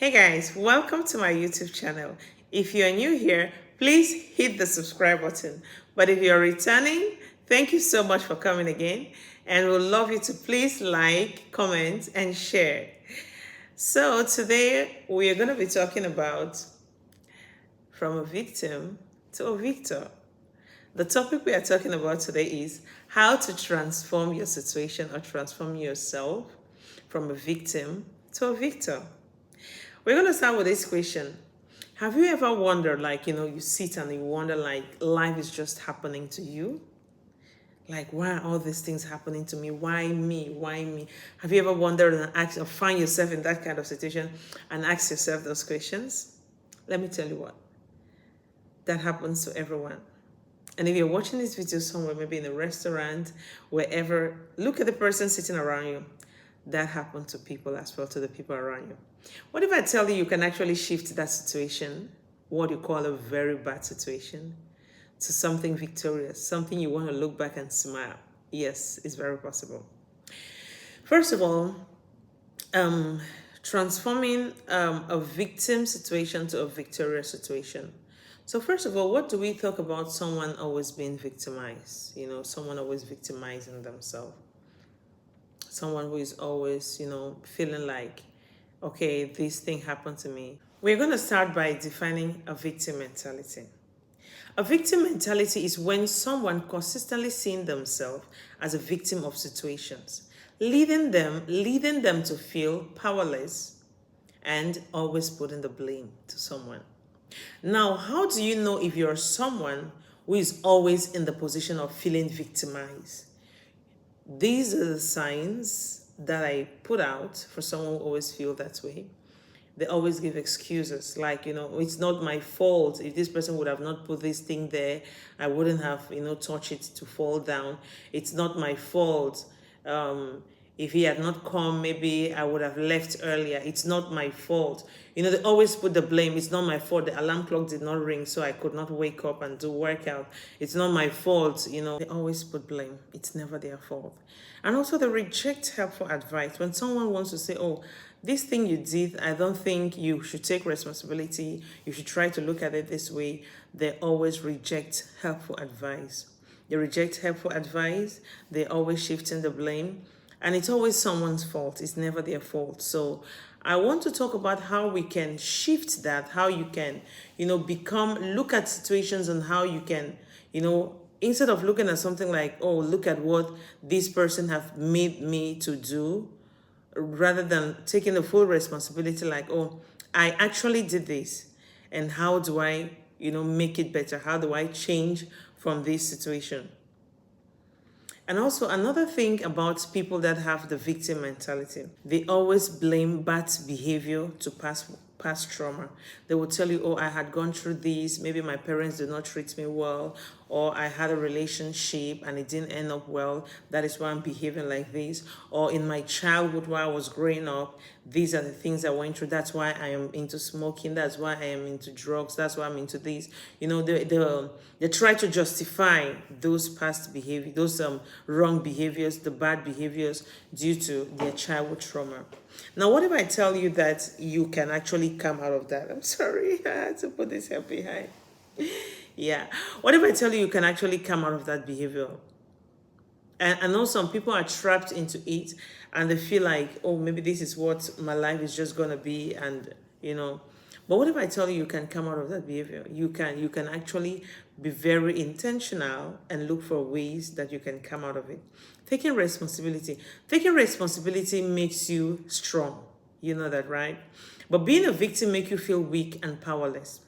Hey guys, welcome to my YouTube channel. If you're new here, please hit the subscribe button. But if you're returning, thank you so much for coming again. And we'll love you to please like, comment, and share. So today we are going to be talking about from a victim to a victor. The topic we are talking about today is how to transform your situation or transform yourself from a victim to a victor. We're going to start with this question. Have you ever wondered, you sit and you wonder, life is just happening to you? Like, why are all these things happening to me? Why me? Why me? Have you ever wondered and asked or find yourself in that kind of situation and ask yourself those questions? Let me tell you what. That happens to everyone. And if you're watching this video somewhere, maybe in a restaurant, wherever, look at the person sitting around you. That happened to people as well, to the people around you. What if I tell you can actually shift that situation, what you call a very bad situation, to something victorious, something you want to look back and smile? Yes, it's very possible. First of all, transforming a victim situation to a victorious situation. So first of all, what do we talk about someone always being victimized? Someone always victimizing themselves. Someone who is always, feeling like, okay, this thing happened to me. We're going to start by defining a victim mentality. A victim mentality is when someone consistently seeing themselves as a victim of situations, leading them to feel powerless and always putting the blame to someone. Now, how do you know if you're someone who is always in the position of feeling victimized? These are the signs that I put out for someone who always feel that way. They always give excuses like, it's not my fault. If this person would have not put this thing there, I wouldn't have, touched it to fall down. It's not my fault. If he had not come, maybe I would have left earlier. It's not my fault. They always put the blame. It's not my fault. The alarm clock did not ring, so I could not wake up and do workout. It's not my fault. They always put blame. It's never their fault. And also they reject helpful advice. When someone wants to say, oh, this thing you did, I don't think you should take responsibility. You should try to look at it this way. They always reject helpful advice. They reject helpful advice. They always shifting the blame. And it's always someone's fault. It's never their fault. So I want to talk about how we can shift that, how you can, look at situations and how you can, instead of looking at something like, oh, look at what this person have made me to do, rather than taking the full responsibility like, oh, I actually did this. And how do I, make it better? How do I change from this situation? And also another thing about people that have the victim mentality, they always blame bad behavior to past trauma. They will tell you, oh, I had gone through this, maybe my parents did not treat me well, or I had a relationship and it didn't end up well, that is why I'm behaving like this. Or in my childhood while I was growing up, these are the things I went through, that's why I am into smoking, that's why I am into drugs, that's why I'm into this. They try to justify those past behavior, those wrong behaviors, the bad behaviors due to their childhood trauma. Now, what if I tell you that you can actually come out of that? I'm sorry, I had to put this here behind. Yeah. What if I tell you can actually come out of that behavior? And I know some people are trapped into it and they feel like, oh, maybe this is what my life is just going to be. And, but what if I tell you can come out of that behavior? You can actually be very intentional and look for ways that you can come out of it. Taking responsibility. Taking responsibility makes you strong. You know that, right? But being a victim makes you feel weak and powerless.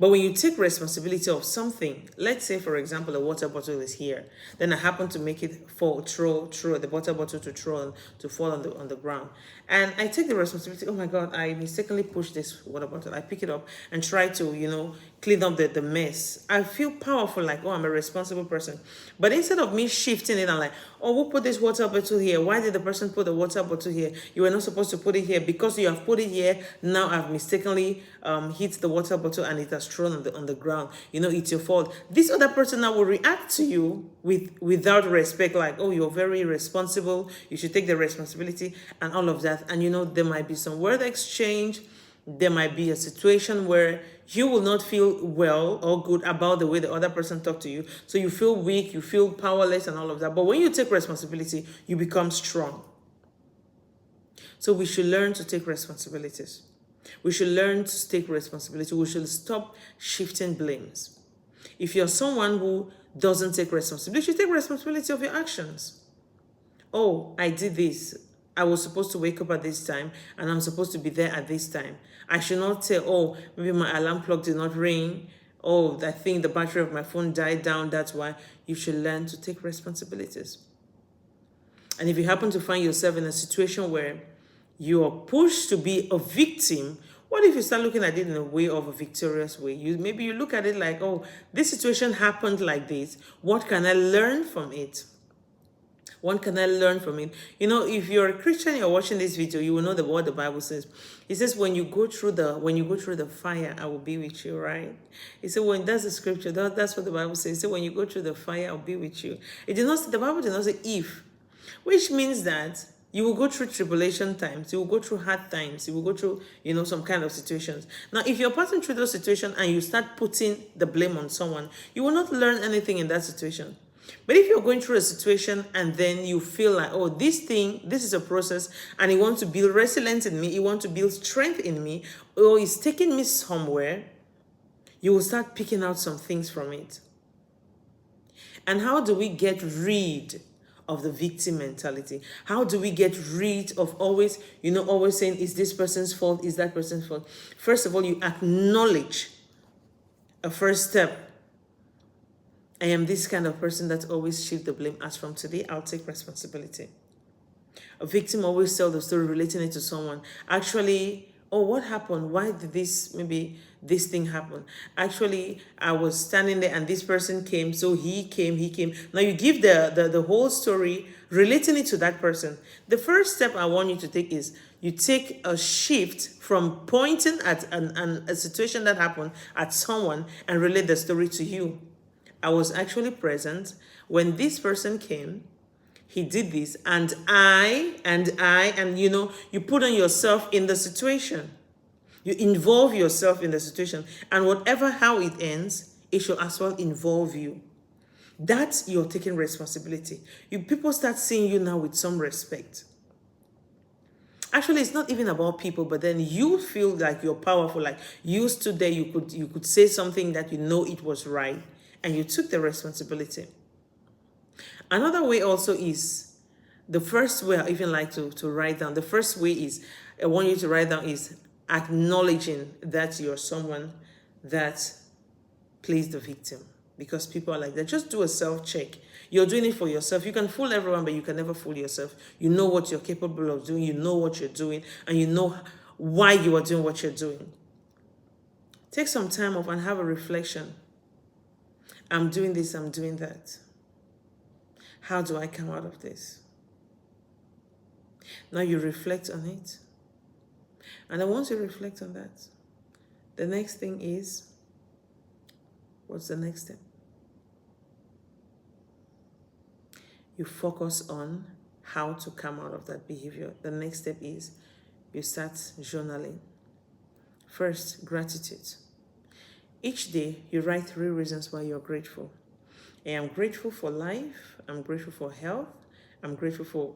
But when you take responsibility of something, let's say, for example, a water bottle is here, then I happen to make it throw the water bottle to fall on the ground. And I take the responsibility, oh my God, I mistakenly pushed this water bottle. I pick it up and try to, clean up the mess. I feel powerful, like, oh, I'm a responsible person. But instead of me shifting it, I'm like, oh, who put this water bottle here? Why did the person put the water bottle here? You were not supposed to put it here. Because you have put it here, now I've mistakenly hit the water bottle and it has thrown on the ground. You know, it's your fault. This other person now will react to you without respect, like, oh, you're very responsible. You should take the responsibility and all of that. And, you know, there might be some word exchange. There might be a situation where you will not feel well or good about the way the other person talked to you. So you feel weak, you feel powerless and all of that. But when you take responsibility, you become strong. So we should learn to take responsibilities. We should learn to take responsibility. We should stop shifting blames. If you're someone who doesn't take responsibility, you should take responsibility of your actions. Oh, I did this. I was supposed to wake up at this time and I'm supposed to be there at this time. I should not say, oh, maybe my alarm clock did not ring. Oh, I think the battery of my phone died down. That's why. You should learn to take responsibilities. And if you happen to find yourself in a situation where you are pushed to be a victim, what if you start looking at it in a way of a victorious way? Maybe you look at it like, oh, this situation happened like this. What can I learn from it? What can I learn from it? You know, if you're a Christian, you're watching this video, you will know what the Bible says. It says, when you go through the fire, I will be with you, right? It said, when that's the scripture, that's what the Bible says. It said, when you go through the fire, I'll be with you. It did not say, the Bible did not say if, which means that you will go through tribulation times, you will go through hard times, you will go through, you know, some kind of situations. Now, if you're passing through those situations and you start putting the blame on someone, you will not learn anything in that situation. But if you're going through a situation and then you feel like, oh, this is a process and it wants to build resilience in me, it wants to build strength in me, or it's taking me somewhere, you will start picking out some things from it. And how do we get rid of the victim mentality? How do we get rid of always saying, is this person's fault? Is that person's fault? First of all, you acknowledge a first step. I am this kind of person that always shift the blame. As from today, I'll take responsibility. A victim always tells the story relating it to someone. Actually, oh, what happened? Why did this thing happen? Actually, I was standing there and this person came, so he came. Now you give the whole story relating it to that person. The first step I want you to take is you take a shift from pointing at a situation that happened at someone and relate the story to you. I was actually present when this person came. He did this, and you put on yourself in the situation. You involve yourself in the situation, and how it ends, it should as well involve you. That's you're taking responsibility. People start seeing you now with some respect. Actually, it's not even about people, but then you feel like you're powerful, like you stood there, you could say something that you know it was right. And you took the responsibility. Another way also is, the first way I even like to write down, the first way is, I want you to write down is acknowledging that you're someone that plays the victim. Because people are like that. Just do a self-check. You're doing it for yourself. You can fool everyone, but you can never fool yourself. You know what you're capable of doing. You know what you're doing. And you know why you are doing what you're doing. Take some time off and have a reflection. I'm doing this, I'm doing that. How do I come out of this? Now you reflect on it. And then once you reflect on that, the next thing is, what's the next step? You focus on how to come out of that behavior. The next step is you start journaling. First, gratitude. Each day, you write 3 reasons why you're grateful. I am grateful for life. I'm grateful for health. I'm grateful for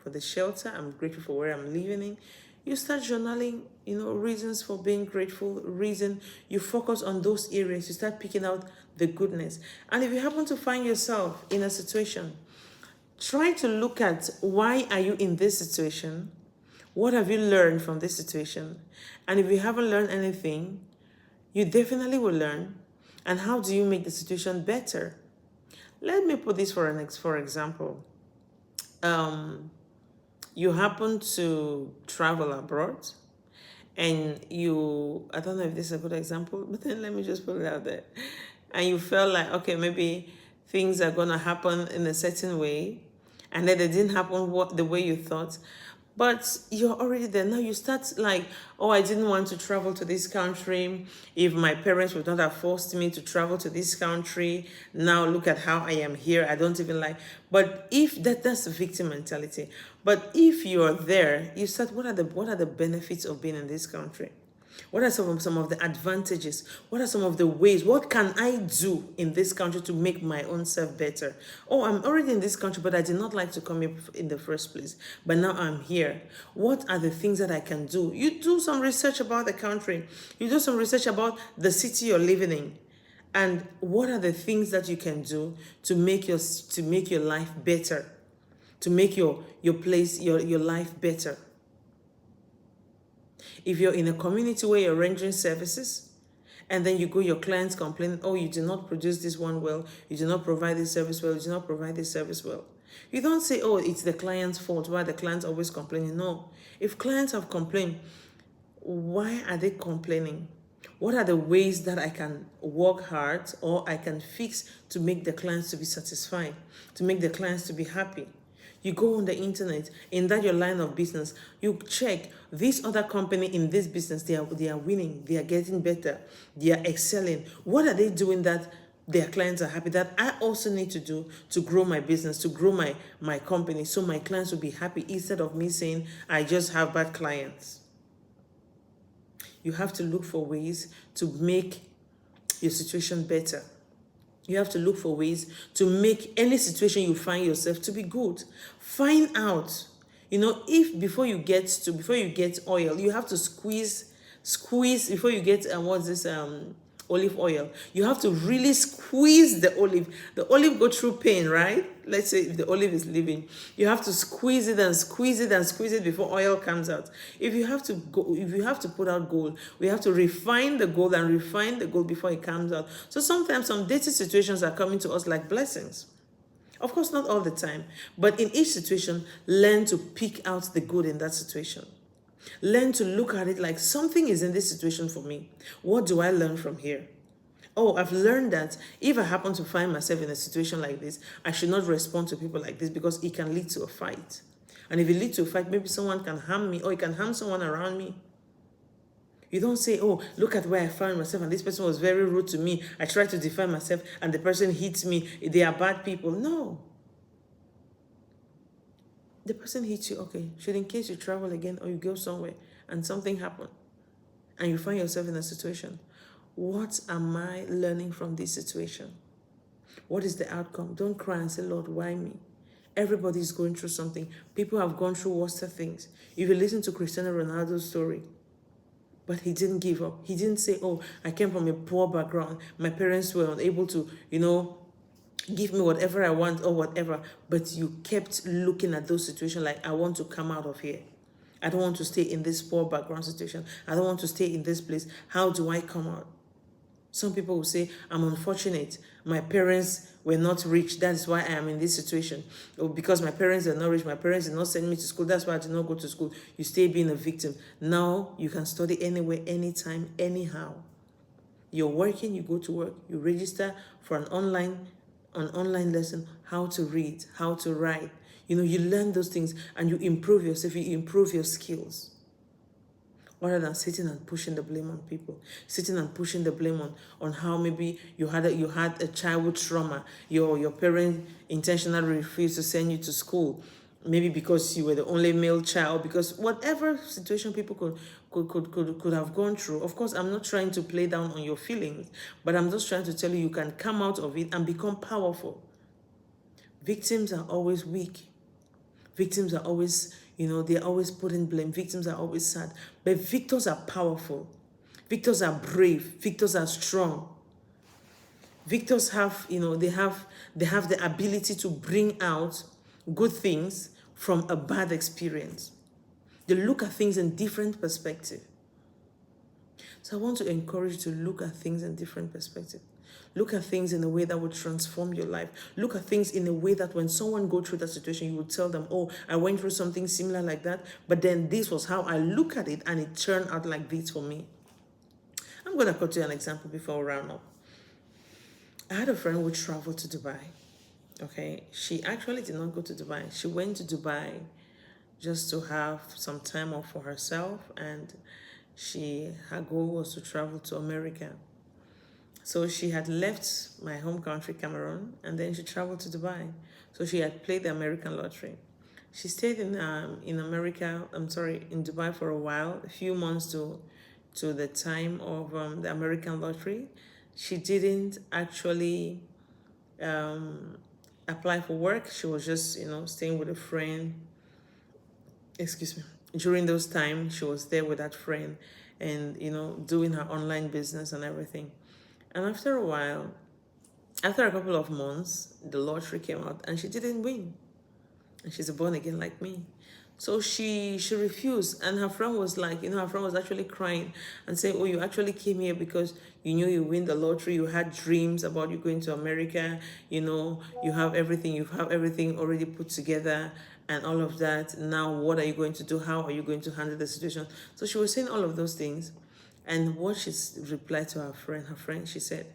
the shelter. I'm grateful for where I'm living in. You start journaling, reasons for being grateful, you focus on those areas. You start picking out the goodness. And if you happen to find yourself in a situation, try to look at, why are you in this situation? What have you learned from this situation? And if you haven't learned anything, you definitely will learn. And how do you make the situation better? Let me put this for example. You happen to travel abroad and you, I don't know if this is a good example, but then let me just put it out there. And you felt like, okay, maybe things are going to happen in a certain way, and then they didn't happen the way you thought. But you're already there. Now you start like, oh, I didn't want to travel to this country. If my parents would not have forced me to travel to this country, now look at how I am here. I don't even like. But if that's the victim mentality. But if you're there, you start, what are the benefits of being in this country? What are some of the advantages? What are some of the ways? What can I do in this country to make my own self better? Oh, I'm already in this country, but I did not like to come here in the first place. But now I'm here. What are the things that I can do? You do some research about the country. You do some research about the city you're living in. And what are the things that you can do to make your life better? To make your place, your life better? If you're in a community where you're rendering services, and then your clients complain, oh, you do not produce this one well, you do not provide this service well, you do not provide this service well. You don't say, oh, it's the client's fault, why the client's always complaining. No. If clients have complained, why are they complaining? What are the ways that I can work hard or I can fix to make the clients to be satisfied, to make the clients to be happy? You go on the internet, in that your line of business, you check this other company in this business, they are winning, they are getting better, they are excelling. What are they doing that their clients are happy, that I also need to do to grow my business, to grow my company, so my clients will be happy, instead of me saying, I just have bad clients. You have to look for ways to make your situation better. You have to look for ways to make any situation you find yourself to be good. Find out, if before you get oil, you have to squeeze before you get what's this olive oil. You have to really squeeze the olive. The olive go through pain, right? Let's say if the olive is living, you have to squeeze it and squeeze it and squeeze it before oil comes out. If you have to put out gold, we have to refine the gold and refine the gold before it comes out. So sometimes some dating situations are coming to us like blessings. Of course, not all the time, but in each situation, learn to pick out the good in that situation. Learn to look at it like, something is in this situation for me. What do I learn from here? Oh, I've learned that if I happen to find myself in a situation like this, I should not respond to people like this, because it can lead to a fight. And if it leads to a fight, maybe someone can harm me, or it can harm someone around me. You don't say, oh, look at where I found myself and this person was very rude to me. I tried to defend myself and the person hits me. They are bad people. No. The person hits you, okay. Should in case you travel again or you go somewhere and something happened and you find yourself in a situation, what am I learning from this situation? What is the outcome? Don't cry and say, Lord, why me? Everybody's going through something. People have gone through worse things. If you listen to Cristiano Ronaldo's story, but he didn't give up. He didn't say, oh, I came from a poor background. My parents were unable to, give me whatever I want or whatever. But you kept looking at those situations like, I want to come out of here. I don't want to stay in this poor background situation. I don't want to stay in this place. How do I come out? Some people will say, I'm unfortunate. My parents were not rich. That's why I am in this situation. Or because my parents are not rich, my parents did not send me to school. That's why I did not go to school. You stay being a victim. Now you can study anywhere, anytime, anyhow. You're working, you go to work, you register for an online lesson, how to read, how to write. You learn those things and you improve yourself, you improve your skills. Rather than sitting and pushing the blame on people, sitting and pushing the blame on how maybe you had a childhood trauma, your parents intentionally refused to send you to school, maybe because you were the only male child, because whatever situation people could have gone through. Of course, I'm not trying to play down on your feelings, but I'm just trying to tell you can come out of it and become powerful. Victims are always weak. Victims are always, they're always putting blame. Victims are always sad. But victors are powerful. Victors are brave. Victors are strong. Victors have, they have the ability to bring out good things from a bad experience. They look at things in different perspective. So I want to encourage you to look at things in different perspective. Look at things in a way that would transform your life. Look at things in a way that when someone go through that situation, you would tell them, oh, I went through something similar like that, but then this was how I look at it and it turned out like this for me. I'm going to cut you an example before we round up. I had a friend who traveled to Dubai. Okay, she actually did not go to Dubai. She went to Dubai just to have some time off for herself, and her goal was to travel to America. So she had left my home country, Cameroon, and then she traveled to Dubai. So she had played the American lottery. She stayed in Dubai for a while, a few months to the time of the American lottery. She didn't actually apply for work. She was just, staying with a friend. Excuse me. During those times, she was there with that friend and, doing her online business and everything. And after a while, after a couple of months, the lottery came out and she didn't win. And she's a born again like me. So she refused, and her friend was like, her friend was actually crying and saying, oh, you actually came here because you knew you win the lottery, you had dreams about you going to America, you have everything already put together and all of that. Now what are you going to do? How are you going to handle the situation? So she was saying all of those things. And what she replied to her friend, she said,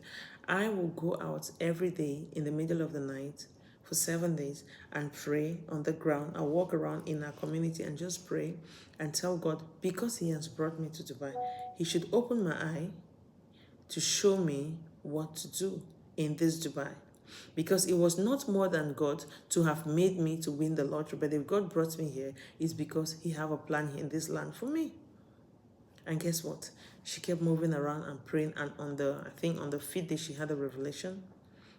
I will go out every day in the middle of the night for 7 days and pray on the ground. I'll walk around in our community and just pray and tell God, because He has brought me to Dubai, He should open my eye to show me what to do in this Dubai. Because it was not more than God to have made me to win the lottery, but if God brought me here, it's because He have a plan in this land for me. And guess what? She kept moving around and praying, and on the 5th day, she had a revelation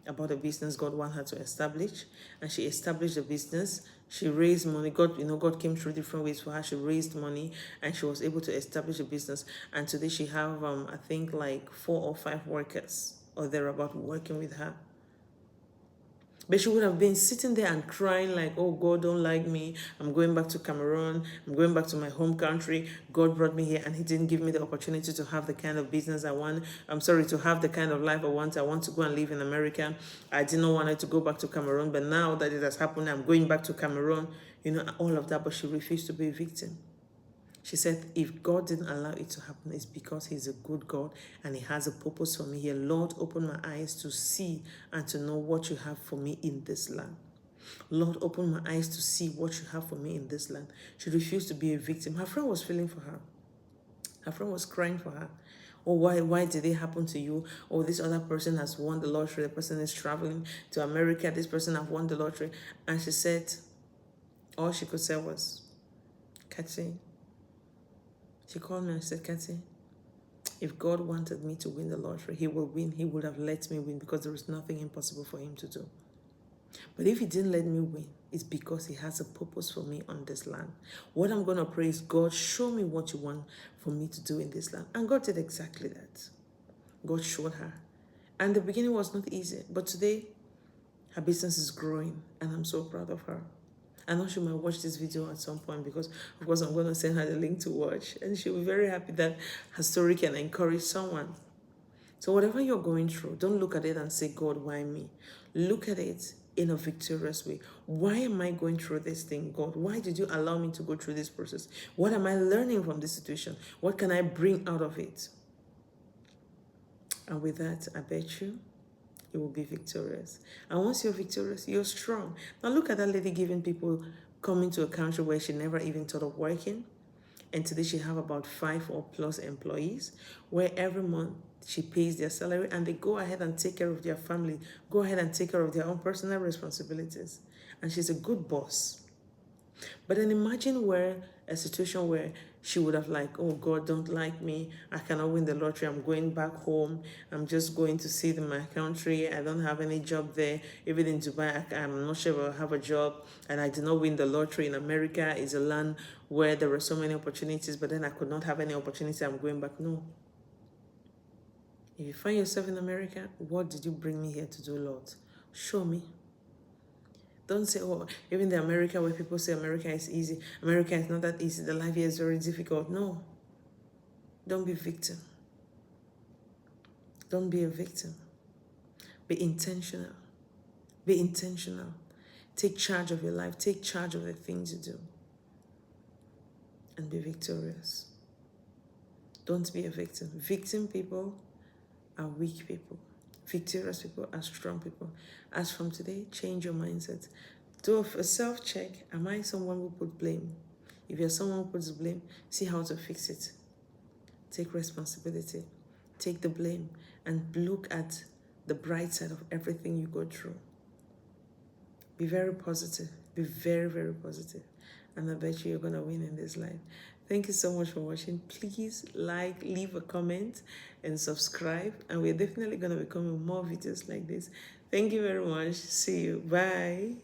about a business God wanted her to establish, and she established the business. She raised money. God came through different ways for her. She raised money, and she was able to establish a business. And today she have, like 4 or 5 workers or thereabout working with her. But she would have been sitting there and crying like, oh, God don't like me. I'm going back to Cameroon. I'm going back to my home country. God brought me here and He didn't give me the opportunity to have the kind of business I want. To have the kind of life I want. I want to go and live in America. I did not want her to go back to Cameroon. But now that it has happened, I'm going back to Cameroon. All of that. But she refused to be a victim. She said, if God didn't allow it to happen, it's because He's a good God and He has a purpose for me here. Lord, open my eyes to see and to know what you have for me in this land. Lord, open my eyes to see what you have for me in this land. She refused to be a victim. Her friend was feeling for her. Her friend was crying for her. Oh, why did it happen to you? Oh, this other person has won the lottery. The person is traveling to America. This person has won the lottery. And she said, all she could say was, Kathy. She called me and said, Kathy, if God wanted me to win the lottery, He will win. He would have let me win because there is nothing impossible for Him to do. But if He didn't let me win, it's because He has a purpose for me on this land. What I'm going to pray is, God, show me what you want for me to do in this land. And God did exactly that. God showed her. And the beginning was not easy. But today, her business is growing. And I'm so proud of her. I know she might watch this video at some point because, of course, I'm going to send her the link to watch. And she'll be very happy that her story can encourage someone. So whatever you're going through, don't look at it and say, God, why me? Look at it in a victorious way. Why am I going through this thing, God? Why did you allow me to go through this process? What am I learning from this situation? What can I bring out of it? And with that, I bet you will be victorious. And once you're victorious, you're strong. Now look at that lady giving people coming to a country where she never even thought of working. And today she have about 5 or plus employees, where every month she pays their salary and they go ahead and take care of their family, go ahead and take care of their own personal responsibilities. And she's a good boss. But then imagine a situation where she would have like, oh, God don't like me. I cannot win the lottery. I'm going back home. I'm just going to see my country. I don't have any job there. Even in Dubai, I'm not sure if I'll have a job. And I did not win the lottery. In America is a land where there were so many opportunities, but then I could not have any opportunity. I'm going back. No. If you find yourself in America, what did you bring me here to do, Lord? Show me. Don't say, oh, even the America where people say America is easy. America is not that easy. The life here is very difficult. No. Don't be a victim. Don't be a victim. Be intentional. Be intentional. Take charge of your life. Take charge of the things you do. And be victorious. Don't be a victim. Victim people are weak people. Victorious people are strong people. As from today, change your mindset. Do a self-check. Am I someone who put blame? If you're someone who puts blame, see how to fix it. Take responsibility. Take the blame and look at the bright side of everything you go through. Be very positive. Be very, very positive. And I bet you're going to win in this life. Thank you so much for watching. Please like, leave a comment, and subscribe. And we're definitely going to be coming with more videos like this. Thank you very much. See you. Bye.